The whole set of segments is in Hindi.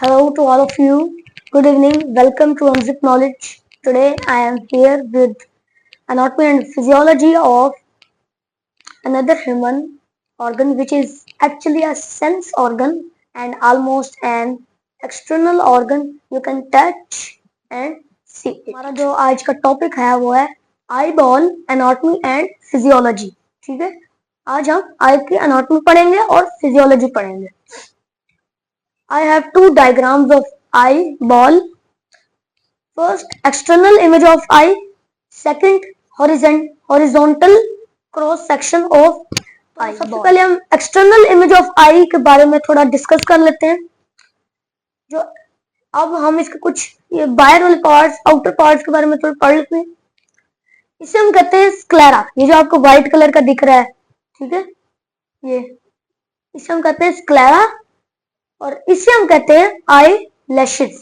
Hello to all of you. Good evening. Welcome to Unzip Knowledge. Today I am here with anatomy and physiology of another human organ which is actually a sense organ and almost an external organ you can touch and see it. हमारा जो आज का टॉपिक है वो है eye ball anatomy and physiology. ठीक है, आज हम आई की एनाटॉमी पढ़ेंगे और फिजियोलॉजी पढ़ेंगे. I have two diagrams of eyeball. First, external image of eye. Second, horizontal cross section of eye. सबसे पहले हम external image of eye के बारे में थोड़ा डिस्कस कर लेते हैं. जो अब हम इसके कुछ ये बाहर वाले पार्ट्स, आउटर पार्ट्स के बारे में थोड़ा पढ़ लेते हैं. इसे हम कहते हैं स्क्लेरा. ये जो आपको व्हाइट कलर का दिख रहा है, ठीक है, ये इसे हम कहते हैं स्क्लेरा और इसे हम कहते हैं आई लैशेस.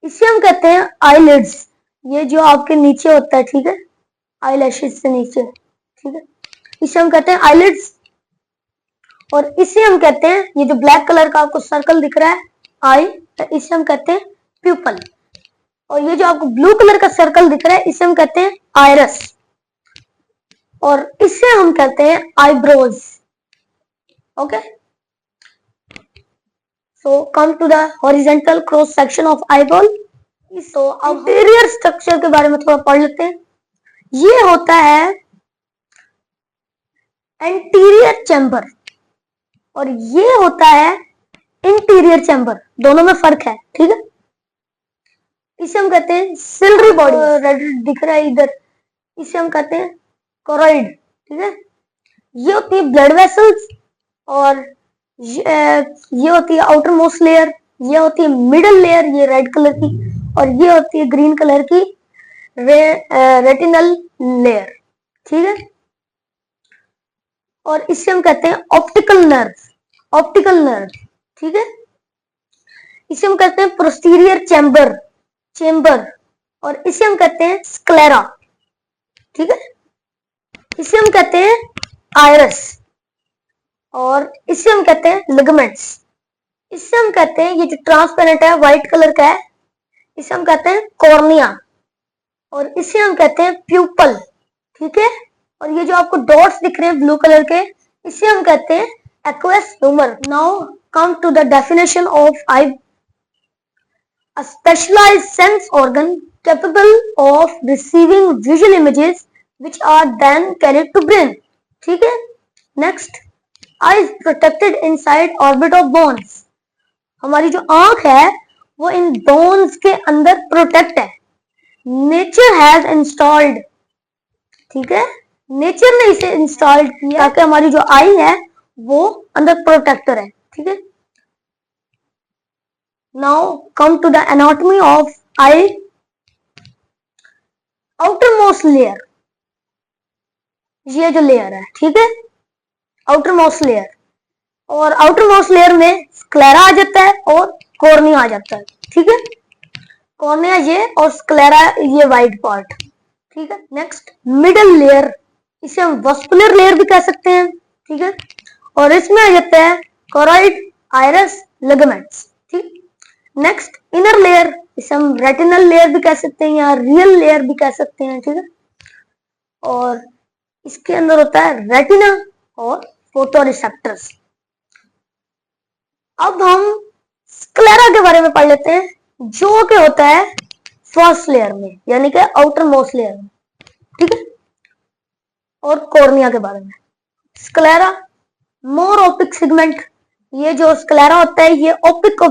इसे हम कहते हैं आई लिड्स. ये जो आपके नीचे होता है, ठीक है, आई लैशेस से नीचे, ठीक है, इसे हम कहते हैं आई लिड्स. और इसे हम कहते हैं, ये जो ब्लैक कलर का आपको सर्कल दिख रहा है आई, इसे हम कहते हैं प्यूपल. और ये जो आपको ब्लू कलर का सर्कल दिख रहा है इसे हम कहते हैं आयरस. और इसे हम कहते हैं eyebrows. Okay, so come to the horizontal cross section of eyeball. तो anterior structure के बारे में थोड़ा पढ़ लेते हैं. ये होता है anterior chamber और ये होता है इंटीरियर चैम्बर. दोनों में फर्क है, ठीक है. इसे हम कहते हैं सिलरी बॉडी. रेड दिख रहा है इधर, इसे हम कहते हैं कोरोइड. ठीक है, ये होती है ब्लड वेसल्स और ये होती है आउटर मोस्ट लेयर. ये होती है मिडल लेयर, ये रेड कलर की, और ये होती है ग्रीन कलर की रेटिनल लेयर. ठीक है, और इसे हम कहते हैं ऑप्टिकल नर्व. ऑप्टिकल नर्व, ठीक है, इसे हम कहते हैं पोस्टीरियर चेंबर और इसे हम कहते हैं स्क्लेरा. ठीक है, इसे हम कहते हैं आयरस और इसे हम कहते हैं लिगामेंट्स. इससे हम कहते हैं, ये जो ट्रांसपेरेंट है व्हाइट कलर का है, इसे हम कहते हैं कॉर्निया और इसे हम कहते हैं प्यूपल. ठीक है, और ये जो आपको डॉट्स दिख रहे हैं ब्लू कलर के, इसे हम कहते हैं aqueous humour. Now come to the definition of eye. A specialized sense organ capable of receiving visual images which are then carried to brain. ठीक है, next, eye is protected inside orbit of bones. हमारी जो आंख है वो इन बोन्स के अंदर प्रोटेक्ट है. नेचर हैज इंस्टॉल्ड, ठीक है, नेचर ने इसे इंस्टॉल्ड किया ताकि हमारी जो आई है वो अंदर प्रोटेक्टर है. ठीक है, now come to the anatomy of eye. outermost layer, ये जो लेयर है, ठीक है, outermost layer, और outermost layer में स्क्लेरा आ जाता है और कॉर्निया आ जाता है. ठीक है, कॉर्निया ये और स्क्लेरा ये वाइट पार्ट. ठीक है, नेक्स्ट मिडल लेयर, इसे हम वस्कुलर लेयर भी कह सकते हैं. ठीक है, और इसमें आ जाता है कोरोइड, आयरस, लिगामेंट्स. ठीक, नेक्स्ट इनर लेयर, इसे हम रेटिनल लेयर भी कह सकते हैं या रियल लेयर भी कह सकते हैं. ठीक है, और इसके अंदर होता है रेटिना और फोटोरिसेप्टर्स. अब हम स्क्लेरा के बारे में पढ़ लेते हैं जो कि होता है फर्स्ट लेयर में यानी कि आउटर मोस्ट लेयर में. ठीक है, और कॉर्निया के बारे में. स्क्लेरा मोर ओपिक सेगमेंट ये जो स्क्लेरा होता है ये ओपिक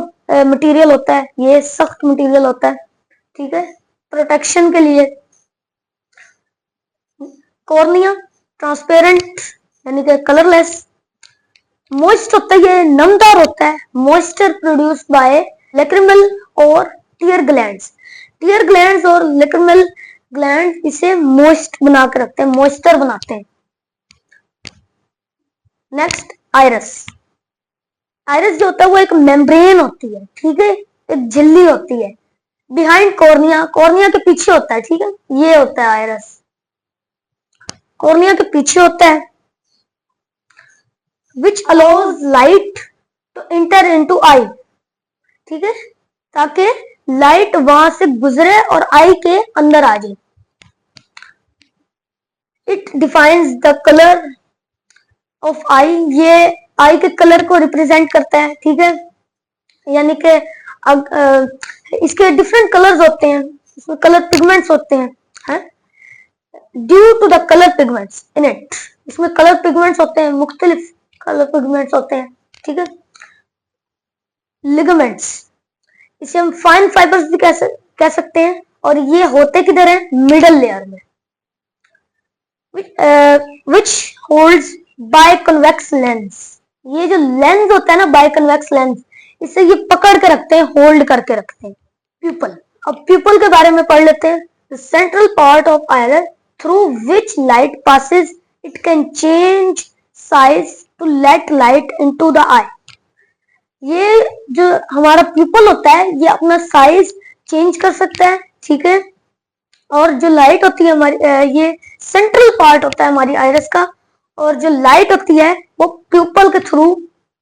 मटेरियल होता है, ये सख्त मटेरियल होता है, ठीक है, प्रोटेक्शन के लिए। कॉर्निया ट्रांसपेरेंट यानी कि कलरलेस। मॉइस्ट होता है, ये नमदार होता है, मॉइस्चर प्रोड्यूस बाय लेक्रिमल और टीयर ग्लैंड्स। टीयर ग्लैंड्स और लेक्रिमल ग्लैंड इसे मॉइस्ट बना के रखते हैं, मॉइस्चर बनाते हैं। Next iris. आइरस जो होता है वो एक मेम्ब्रेन होती है, ठीक है, एक झिल्ली होती है बिहाइंड कॉर्निया, कॉर्निया के पीछे होता है, ठीक है, ये होता है आइरस, कॉर्निया के पीछे होता है। Which allows light to enter into eye, ठीक है, ताकि लाइट वहां से गुजरे और आई के अंदर आ जाए। It defines the colour of eye, ये आई के कलर को रिप्रेजेंट करता है, ठीक है, यानी कि इसके डिफरेंट कलर्स होते हैं, इसमें कलर पिगमेंट्स होते हैं, due to the colour pigments in it, इसमें कलर पिगमेंट्स होते हैं, मुख्तलिफ कलर पिगमेंट्स होते हैं, ठीक है। लिगामेंट्स, इसे हम फाइन फाइबर्स भी कह सकते हैं, और ये होते किधर है, मिडल लेयर में, विच होल्ड्स बायकन्वेक्स लेंस, ये जो लेंस होता है ना बायकन्वेक्स लेंस, इसे ये पकड़ के रखते हैं, होल्ड करके रखते हैं। प्यूपल, अब प्यूपल के बारे में पढ़ लेते हैं। The central part of iris through which light passes, it can change size to let light into the eye. ये जो हमारा प्यूपल होता है ये अपना साइज चेंज कर सकता है, ठीक है, और जो लाइट होती है हमारी, ये सेंट्रल पार्ट होता है हमारी आइरिस का, और जो लाइट होती है वो प्यूपल के थ्रू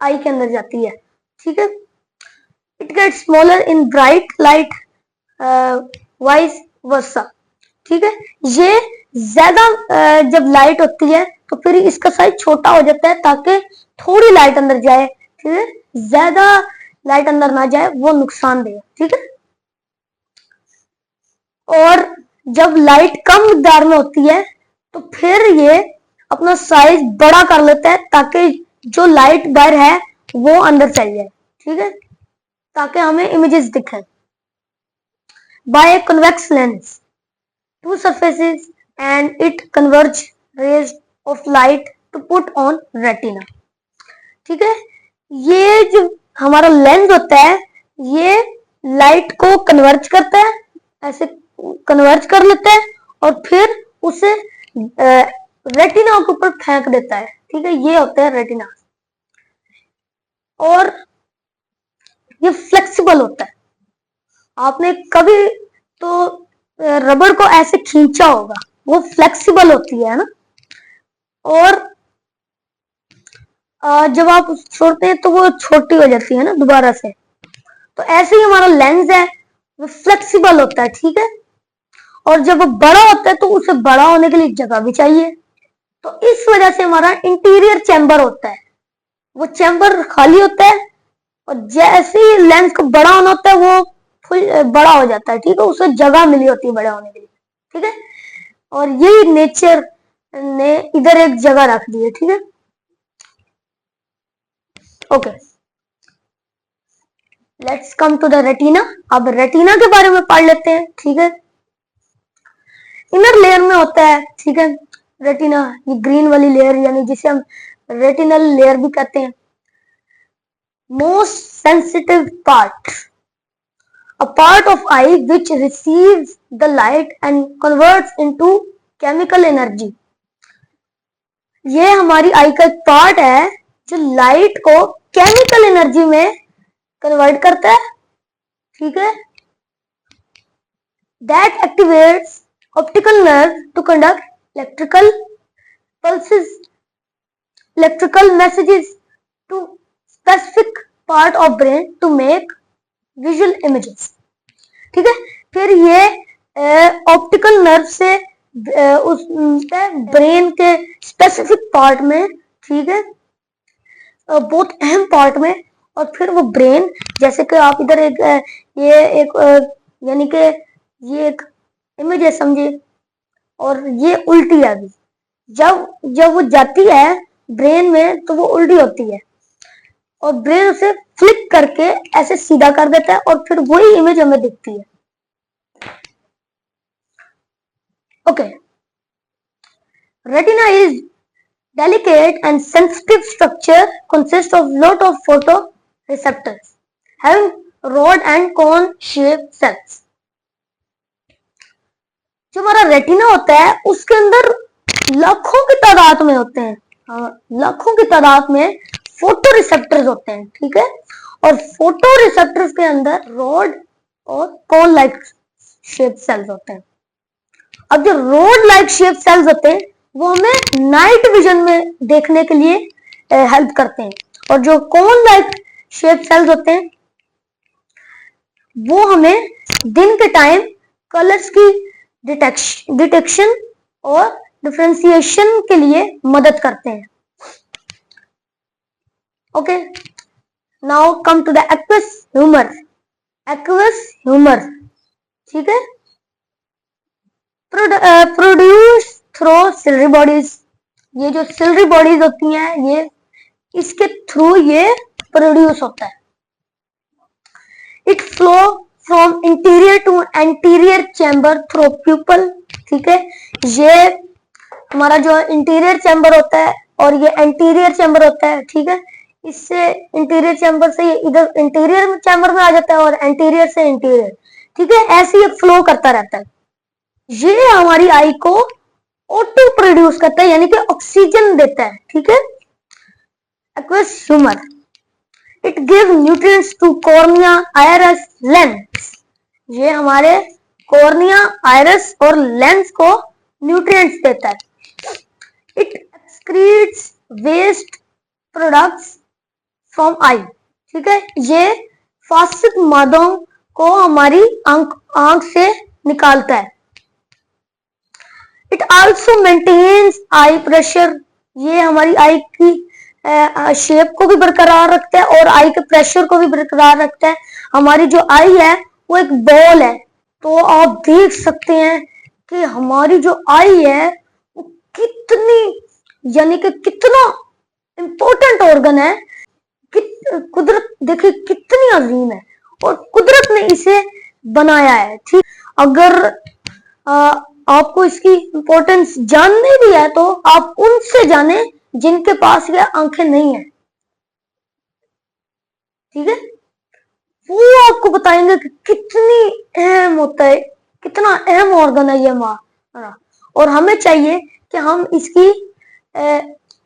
आई के अंदर जाती है, ठीक है। It get smaller in bright light, vice versa, ठीक है, ये ज्यादा जब लाइट होती है तो फिर इसका साइज छोटा हो जाता है ताकि थोड़ी लाइट अंदर जाए, ठीक है, ज्यादा लाइट अंदर ना जाए, वो नुकसान दे, ठीक है। और जब लाइट कम मिकदार में होती है तो फिर ये अपना साइज बड़ा कर लेता है ताकि जो लाइट बाहर है वो अंदर चल जाए, ठीक है, ताकि हमें इमेजेस दिखें। By convex lens two surfaces and it converge rays of light to put on retina, ठीक है। ये जो हमारा लेंस होता है ये लाइट को कन्वर्ज करता है, ऐसे कन्वर्ज कर लेता है और फिर उसे रेटिना के ऊपर फेंक देता है, ठीक है, ये होता है रेटिना। और ये फ्लेक्सिबल होता है, आपने कभी तो रबड़ को ऐसे खींचा होगा, वो फ्लेक्सिबल होती है ना, और जब आप छोड़ते हैं तो वो छोटी हो जाती है ना दोबारा से, तो ऐसे ही हमारा लेंस है वो फ्लेक्सिबल होता है, ठीक है, और जब वो बड़ा होता है तो उसे बड़ा होने के लिए जगह भी चाहिए, तो इस वजह से हमारा इंटीरियर चैम्बर होता है, वो चैम्बर खाली होता है, और जैसे ही लेंस को बड़ा होना होता है वो फुल बड़ा हो जाता है, ठीक है, उसे जगह मिली होती है बड़ा होने के लिए, ठीक है, और यही नेचर ने इधर एक जगह रख दी है, ठीक है। Okay, let's come to the retina. अब रेटिना के बारे में पढ़ लेते हैं, ठीक है। इनर लेयर में होता है, ठीक है, रेटिना, ये ग्रीन वाली लेयर यानी जिसे हम रेटिनल लेयर भी कहते हैं। Most sensitive part, a part of eye which receives the light and converts into chemical energy। ये हमारी आई का एक पार्ट है जो लाइट को केमिकल एनर्जी में कन्वर्ट करता है, ठीक है। That activates optical nerve to conduct electrical pulses, electrical messages to specific part of brain to make visual images, ठीक है। फिर ये ऑप्टिकल नर्व से उस ब्रेन के स्पेसिफिक पार्ट में, ठीक है, बहुत अहम पार्ट में, और फिर वो ब्रेन, जैसे कि आप इधर एक ये एक यानी कि ये एक इमेज है समझिए, और ये उल्टी है अभी, जब जब वो जाती है ब्रेन में तो वो उल्टी होती है, और ब्रेन उसे फ्लिक करके ऐसे सीधा कर देता है और फिर वही इमेज हमें दिखती है। Okay, retina is delicate and sensitive structure consists of lot of photoreceptors having rod and cone shaped cells। जो हमारा रेटिना होता है उसके अंदर लाखों की तादाद में होते हैं, लाखों की तादाद में फोटो रिसेप्टर्स होते हैं, ठीक है। और फोटो रिसेप्टर्स के अंदर रॉड और कोन लाइक शेप सेल्स होते हैं। अब जो रॉड लाइक शेप सेल्स होते हैं वो हमें नाइट विजन में देखने के लिए हेल्प करते हैं, और जो कोन लाइक शेप सेल्स होते हैं वो हमें दिन के टाइम कलर्स की डिटेक्शन और डिफरेंशिएशन के लिए मदद करते हैं। Okay, now come to the aqueous humour. Aqueous humour, ठीक है, प्रोड्यूस थ्रू सिलरी बॉडीज। ये जो सिलरी बॉडीज होती हैं ये इसके थ्रू ये प्रोड्यूस होता है। It flow from interior to anterior chamber through pupil, ठीक है। ये हमारा जो इंटीरियर चैम्बर होता है और ये एंटीरियर चैम्बर होता है, ठीक है। इससे इंटीरियर चैम्बर से ये इधर इंटीरियर चैम्बर में आ जाता है और एंटीरियर से इंटीरियर, ठीक है। ऐसे ही फ्लो करता रहता है। ये हमारी आई को O2 प्रोड्यूस करता है, यानी कि ऑक्सीजन देता है, ठीक है। Aqueous humour, it give nutrients to cornea, iris, lens. ये हमारे कॉर्निया, आइरिस और लेंस को न्यूट्रिएंट्स देता है। It excretes waste products from eye, ठीक है। ये फास्फिक मादों को हमारी आंख से निकालता है। It also maintains eye pressure. ये हमारी आई की शेप को भी बरकरार रखता है और आई के प्रेशर को भी बरकरार रखता है। हमारी जो आई है वो एक बॉल है, तो आप देख सकते हैं कि हमारी जो आई है वो कितनी, यानी कि कितना इंपॉर्टेंट ऑर्गन है। कुदरत देखिए कितनी अजीम है और कुदरत ने इसे बनाया है, ठीक। अगर आपको इसकी इंपॉर्टेंस जाननी भी है तो आप उनसे जाने जिनके पास ये आंखें नहीं है, ठीक है। वो आपको बताएंगे कि कितनी अहम होता है, कितना अहम ऑर्गन है ये हमारा, और हमें चाहिए कि हम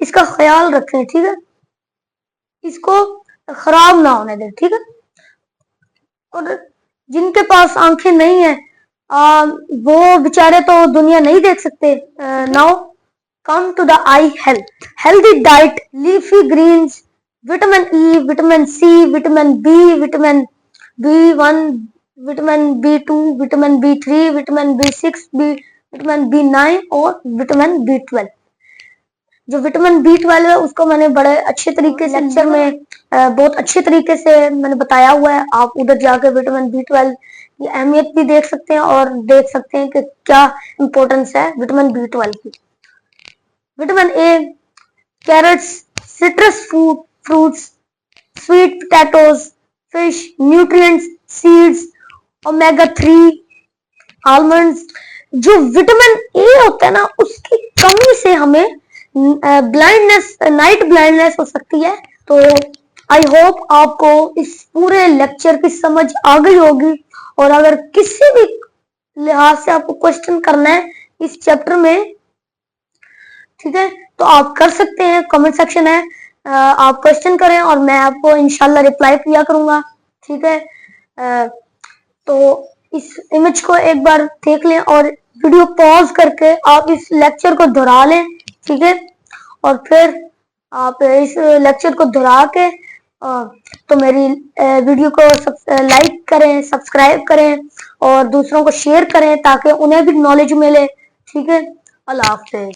इसका ख्याल रखें, ठीक है। इसको खराब ना होने दें, ठीक है। और जिनके पास आंखें नहीं है वो बेचारे तो दुनिया नहीं देख सकते। Now come to the eye health. Healthy diet, leafy greens, vitamin E, vitamin C, vitamin B, vitamin B1, vitamin B2, vitamin B3, vitamin B6, vitamin B9 और विटामिन B12। जो विटामिन B12 है उसको मैंने बड़े अच्छे तरीके से लेक्चर में बहुत अच्छे तरीके से मैंने बताया हुआ है। आप उधर जाकर विटामिन B12 की अहमियत भी देख सकते हैं और देख सकते हैं कि क्या इंपॉर्टेंस है विटामिन B12 की। Vitamin A, carrots, citrus fruits, sweet potatoes, fish, nutrients, seeds, omega 3, almonds. जो विटामिन ए होता है ना उसकी कमी से हमें ब्लाइंडनेस, नाइट ब्लाइंडनेस हो सकती है। तो आई होप आपको इस पूरे लेक्चर की समझ आ गई होगी, और अगर किसी भी लिहाज से आपको क्वेश्चन करना है इस चैप्टर में, ठीक है, तो आप कर सकते हैं। कमेंट सेक्शन है, आप क्वेश्चन करें और मैं आपको इंशाल्लाह रिप्लाई किया करूंगा, ठीक है। तो इस इमेज को एक बार देख लें और वीडियो पॉज करके आप इस लेक्चर को दोहरा लें, ठीक है। और फिर आप इस लेक्चर को दोहरा के तो मेरी वीडियो को लाइक करें, सब्सक्राइब करें और दूसरों को शेयर करें ताकि उन्हें भी नॉलेज मिले, ठीक है। अल्लाह हाफ़िज़।